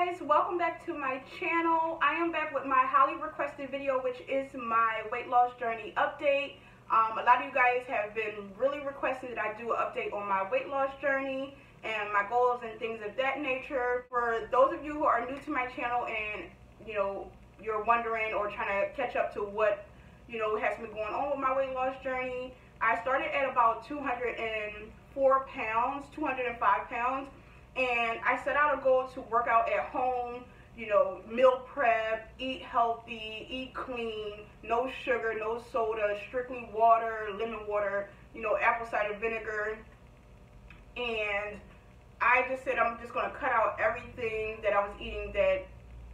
guys, welcome back to my channel. I am back with my highly requested video, which is my weight loss journey update. A lot of you guys have been really requesting that I do an update on my weight loss journey and my goals and things of that nature. For those of you who are new to my channel and you're wondering or trying to catch up to what has been going on with my weight loss journey, I started at about 204 pounds, 205 pounds. And I set out a goal to work out at home, meal prep, eat healthy, eat clean, no sugar, no soda, strictly water, lemon water, apple cider vinegar. And I just said I'm just going to cut out everything that I was eating that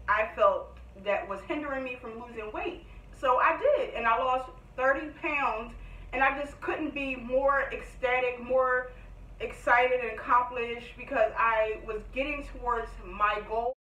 I felt that was hindering me from losing weight. So I did, and I lost 30 pounds, and I just couldn't be more ecstatic, more excited and accomplished because I was getting towards my goal.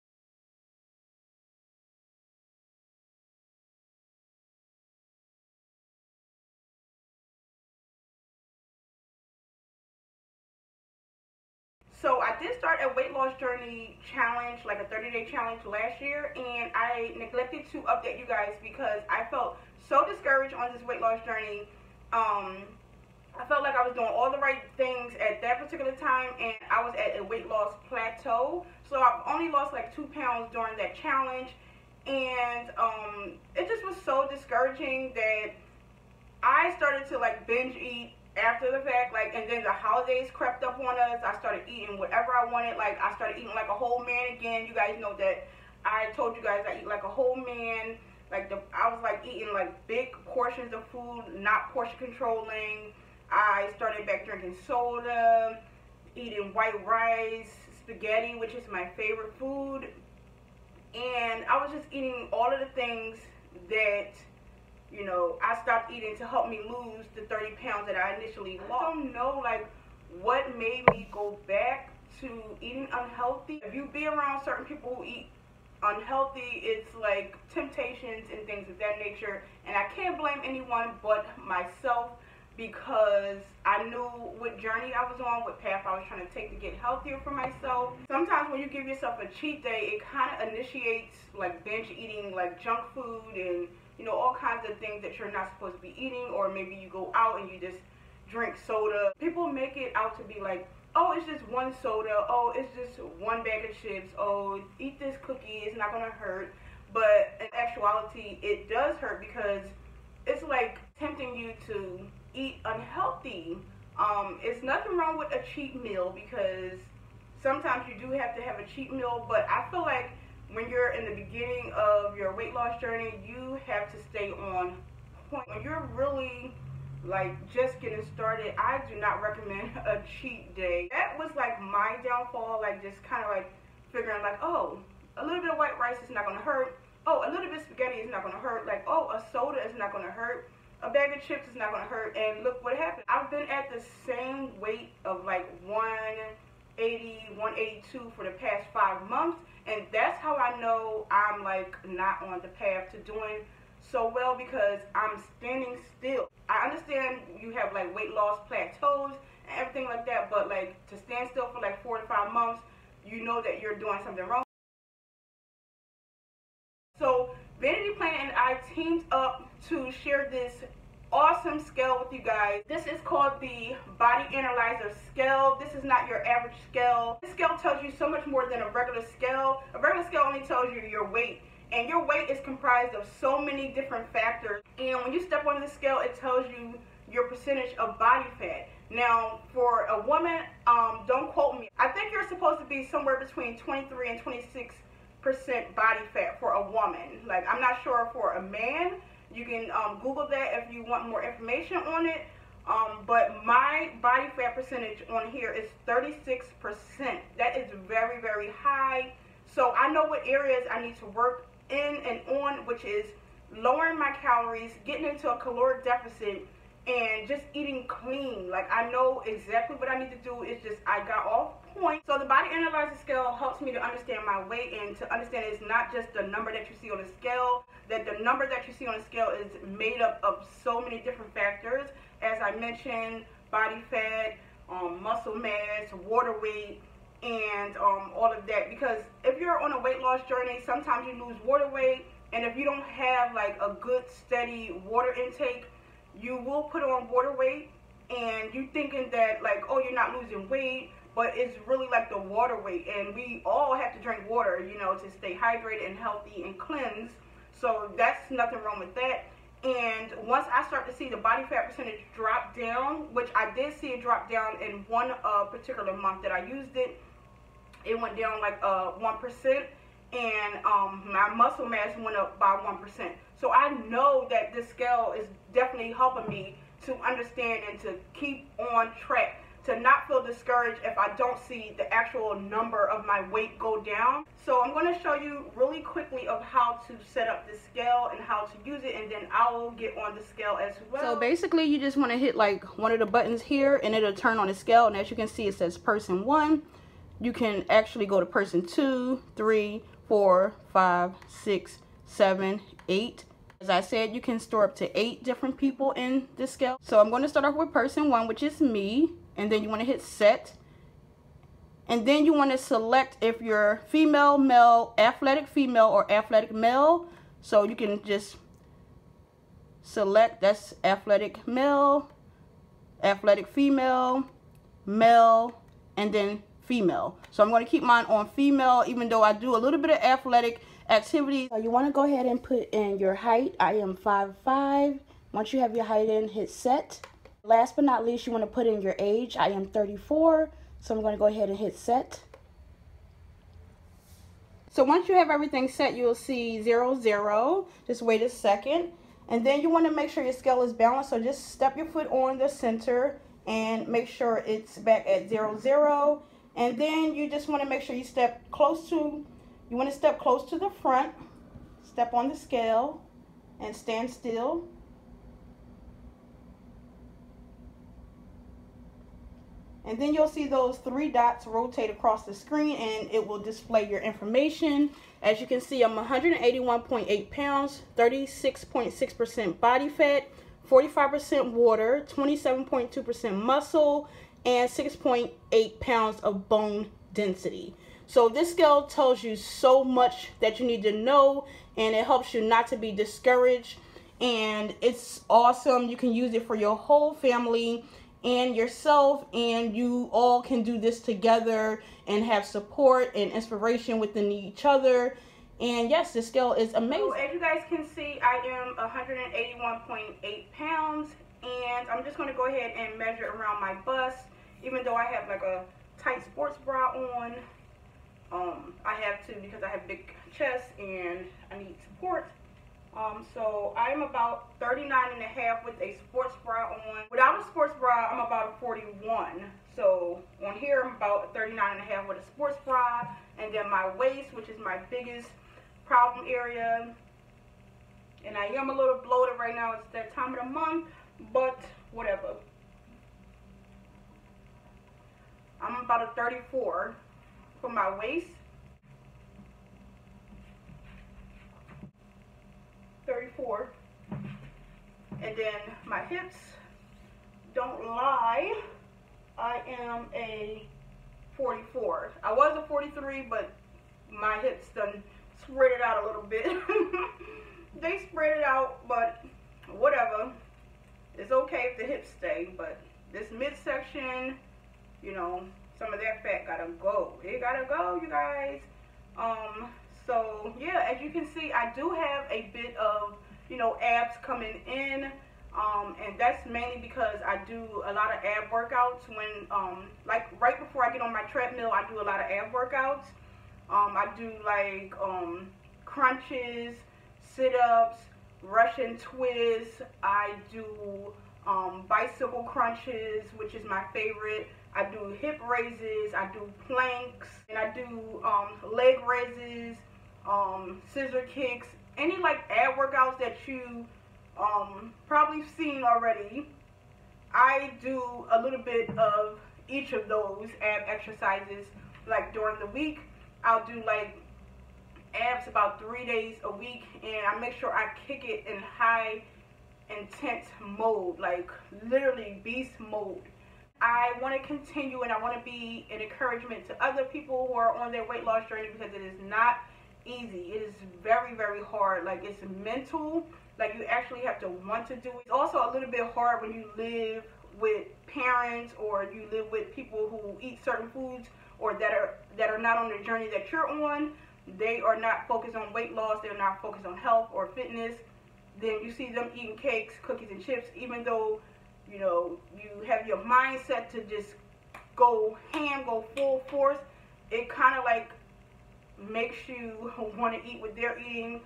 So I did start a weight loss journey challenge, like a 30-day challenge last year, and I neglected to update you guys because I felt so discouraged on this weight loss journey. I felt like I was doing all the right things at that particular time, and I was at a weight loss plateau. So I've only lost like 2 pounds during that challenge, and it just was so discouraging that I started to like binge eat after the fact, and then the holidays crept up on us. I started eating whatever I wanted. Like, I started eating like a whole man again. You guys know that I told you guys I eat like a whole man. I was like eating like big portions of food, not portion controlling. I started back drinking soda, eating white rice, spaghetti, which is my favorite food. And I was just eating all of the things that, I stopped eating to help me lose the 30 pounds that I initially lost. I don't know, what made me go back to eating unhealthy. If you be around certain people who eat unhealthy, it's like temptations and things of that nature. And I can't blame anyone but myself, because I knew what journey I was on, what path I was trying to take to get healthier for myself. Sometimes when you give yourself a cheat day, it kind of initiates like binge eating, like junk food and all kinds of things that you're not supposed to be eating. Or maybe you go out and you just drink soda. People make it out to be like, oh, it's just one soda, oh, it's just one bag of chips, oh, eat this cookie, it's not gonna hurt. But in actuality, it does hurt, because it's like tempting you to eat unhealthy. It's nothing wrong with a cheat meal, because sometimes you do have to have a cheat meal, but I feel like when you're in the beginning of your weight loss journey, you have to stay on point. When you're really just getting started, I do not recommend a cheat day. That was like my downfall, just kind of figuring oh, a little bit of white rice is not going to hurt. Oh, a little bit of spaghetti is not going to hurt. Oh, a soda is not going to hurt. A bag of chips is not going to hurt. And look what happened. I've been at the same weight of 180, 182 for the past 5 months. And that's how I know I'm not on the path to doing so well, because I'm standing still. I understand you have weight loss plateaus and everything like that, but to stand still for 4 to 5 months, you know that you're doing something wrong. So Vanity and I teamed up to share this awesome scale with you guys. This is called the Body Analyzer Scale. This is not your average scale. This scale tells you so much more than a regular scale. A regular scale only tells you your weight, and your weight is comprised of so many different factors. And when you step on the scale, it tells you your percentage of body fat. Now, for a woman, don't quote me, I think you're supposed to be somewhere between 23 and 26% body fat for a woman. I'm not sure for a man. You can Google that if you want more information on it. But my body fat percentage on here is 36%. That is very, very high. So I know what areas I need to work in and on, which is lowering my calories, getting into a caloric deficit, and just eating clean. I know exactly what I need to do. It's just I got off point. So the Body Analyzer Scale helps me to understand my weight, and to understand it's not just the number that you see on the scale, that the number that you see on the scale is made up of so many different factors. As I mentioned, body fat, muscle mass, water weight, and all of that. Because if you're on a weight loss journey, sometimes you lose water weight, and if you don't have like a good steady water intake, you will put on water weight, and you thinking that like, oh, you're not losing weight, but it's really like the water weight. And we all have to drink water, you know, to stay hydrated and healthy and cleanse. So that's nothing wrong with that. And once I start to see the body fat percentage drop down, which I did see it drop down in one particular month that I used it, it went down like 1%, and my muscle mass went up by 1%. So I know that this scale is definitely helping me to understand and to keep on track, to not feel discouraged if I don't see the actual number of my weight go down. So I'm going to show you really quickly of how to set up the scale and how to use it, and then I will get on the scale as well. So basically you just want to hit like one of the buttons here, and it'll turn on the scale, and as you can see it says person 1. You can actually go to person 2, 3, 4, 5, 6, 7, 8. As I said, you can store up to 8 different people in this scale. So I'm going to start off with person 1, which is me. And then you want to hit set. And then you want to select if you're female, male, athletic female, or athletic male. So you can just select, that's athletic male, athletic female, male, and then female. So I'm going to keep mine on female, even though I do a little bit of athletic activity. So you want to go ahead and put in your height. I am 5'5". Once you have your height in, hit set. Last but not least, you want to put in your age. I am 34, so I'm going to go ahead and hit set. So once you have everything set, you'll see 0, 0. Just wait a second. And then you want to make sure your scale is balanced, so just step your foot on the center and make sure it's back at 0, 0. And then you just want to make sure you step close to, the front, step on the scale, and stand still. And then you'll see those 3 dots rotate across the screen, and it will display your information. As you can see, I'm 181.8 pounds, 36.6% body fat, 45% water, 27.2% muscle, and 6.8 pounds of bone density. So this scale tells you so much that you need to know, and it helps you not to be discouraged. And it's awesome. You can use it for your whole family and yourself, and you all can do this together and have support and inspiration within each other. And yes, this scale is amazing. So as you guys can see, I am 181.8 pounds, and I'm just going to go ahead and measure around my bust. Even though I have like a tight sports bra on, I have to, because I have big chest and I need support. So I'm about 39.5 with a sports bra on. Without a sports bra, I'm about a 41. So on here, I'm about 39.5 with a sports bra. And then my waist, which is my biggest problem area. And I am a little bloated right now. It's that time of the month, but whatever. I'm about a 34 for my waist. 34. And then my hips, don't lie, I am a 44. I was a 43, but my hips done spread it out a little bit. They spread it out, but whatever. It's okay if the hips stay, but this midsection, you know, some of that fat gotta go. It gotta go, you guys. So yeah, as you can see, I do have a bit of, you know, abs coming in, and that's mainly because I do a lot of ab workouts. When like right before I get on my treadmill, I do a lot of ab workouts. I do like crunches, sit-ups, Russian twists. I do bicycle crunches, which is my favorite. I do hip raises, I do planks, and I do leg raises, scissor kicks, any like ab workouts that you probably seen already. I do a little bit of each of those ab exercises. Like during the week, I'll do like abs about 3 days a week, and I make sure I kick it in high intense mode, like literally beast mode. I want to continue, and I want to be an encouragement to other people who are on their weight loss journey, because it is not easy. It is very, very hard. Like, it's mental. Like, you actually have to want to do it. It's also a little bit hard when you live with parents, or you live with people who eat certain foods, or that are not on the journey that you're on. They are not focused on weight loss. They're not focused on health or fitness. Then you see them eating cakes, cookies, and chips, even though, you know, you have your mindset to just go ham, go full force. It kind of like makes you want to eat what they're eating.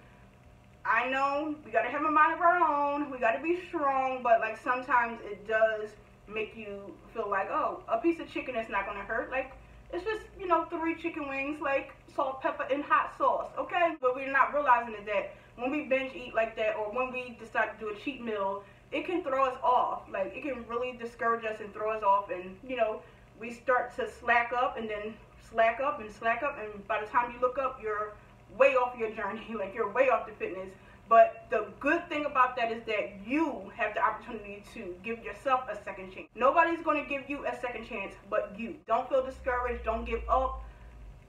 I know we got to have a mind of our own. We got to be strong, but like sometimes it does make you feel like, oh, a piece of chicken is not going to hurt. Like, it's just, you know, 3 chicken wings, like salt, pepper, and hot sauce, okay? But we're not realizing that when we binge eat like that, or when we decide to do a cheat meal, it can throw us off. Like, it can really discourage us and throw us off, and, you know, we start to slack up, and then slack up, and slack up, and by the time you look up, you're way off your journey. Like, you're way off the fitness. But the good thing about that is that you have the opportunity to give yourself a second chance. Nobody's going to give you a second chance but you. Don't feel discouraged. Don't give up.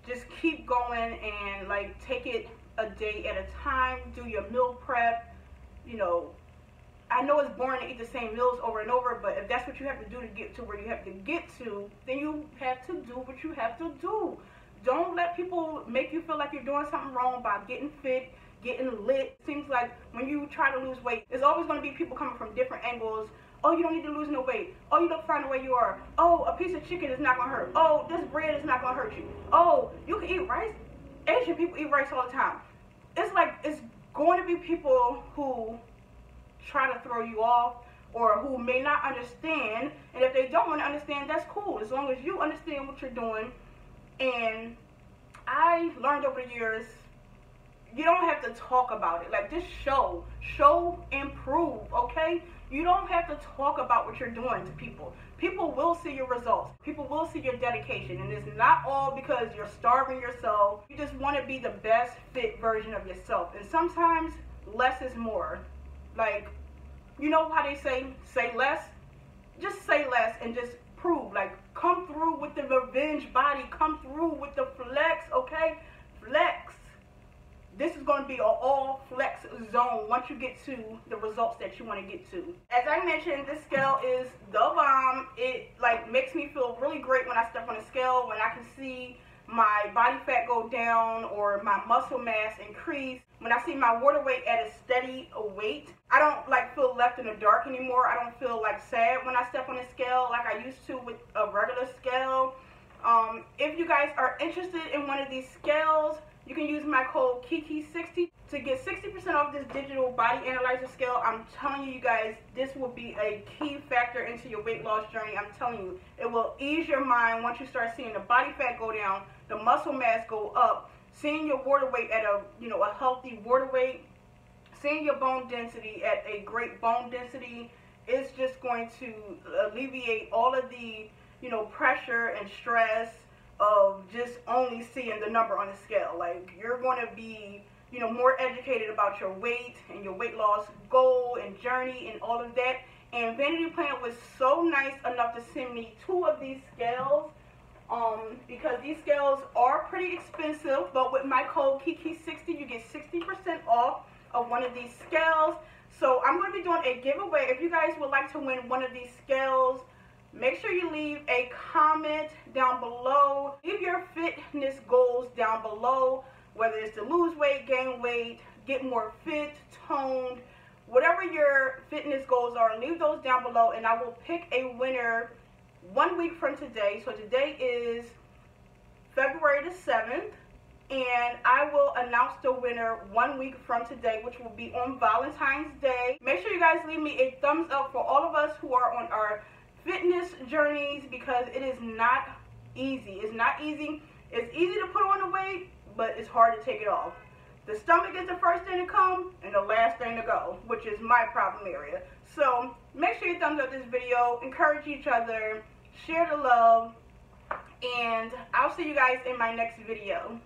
Just keep going, and like, take it a day at a time. Do your meal prep. You know, I know it's boring to eat the same meals over and over, but if that's what you have to do to get to where you have to get to, then you have to do what you have to do. Don't let people make you feel like you're doing something wrong by getting fit, getting lit. It seems like when you try to lose weight, there's always going to be people coming from different angles. Oh, you don't need to lose no weight. Oh, you look fine the way you are. Oh, a piece of chicken is not going to hurt. Oh, this bread is not going to hurt you. Oh, you can eat rice. Asian people eat rice all the time. It's like, it's going to be people who try to throw you off, or who may not understand. And if they don't want to understand, that's cool, as long as you understand what you're doing. And I learned over the years, you don't have to talk about it. Like, just show and prove, okay? You don't have to talk about what you're doing to people. People will see your results. People will see your dedication. And it's not all because you're starving yourself. You just want to be the best fit version of yourself. And sometimes less is more. Like, you know how they say less? Just say less and just prove. Like, come through with the revenge body. Come through with the flex, okay? Flex. This is going to be an all flex zone once you get to the results that you want to get to. As I mentioned, this scale is the bomb. It like makes me feel really great when I step on the scale, when I can see my body fat go down or my muscle mass increase. When I see my water weight at a steady weight, I don't like feel left in the dark anymore. I don't feel like sad when I step on the scale like I used to with a regular scale. If you guys are interested in one of these scales, you can use my code KIKI60 to get 60% off this digital body analyzer scale. I'm telling you guys, this will be a key factor into your weight loss journey. I'm telling you, it will ease your mind once you start seeing the body fat go down, the muscle mass go up, seeing your water weight at a healthy water weight, seeing your bone density at a great bone density. It's just going to alleviate all of the pressure and stress of just only seeing the number on the scale. Like, you're going to be more educated about your weight and your weight loss goal and journey and all of that. And Vanity Planet was so nice enough to send me 2 of these scales, because these scales are pretty expensive, but with my code KIKI60 you get 60% off of one of these scales. So I'm going to be doing a giveaway. If you guys would like to win one of these scales, make sure you leave a comment down below. Leave your fitness goals down below, whether it's to lose weight, gain weight, get more fit, toned, whatever your fitness goals are, leave those down below, and I will pick a winner 1 week from today. So today is February the 7th, and I will announce the winner 1 week from today, which will be on Valentine's Day. Make sure you guys leave me a thumbs up for all of us who are on our fitness journeys, because it is not easy. It's not easy. It's easy to put on the weight, but it's hard to take it off. The stomach is the first thing to come and the last thing to go, which is my problem area. So make sure you thumbs up this video, encourage each other, share the love, and I'll see you guys in my next video.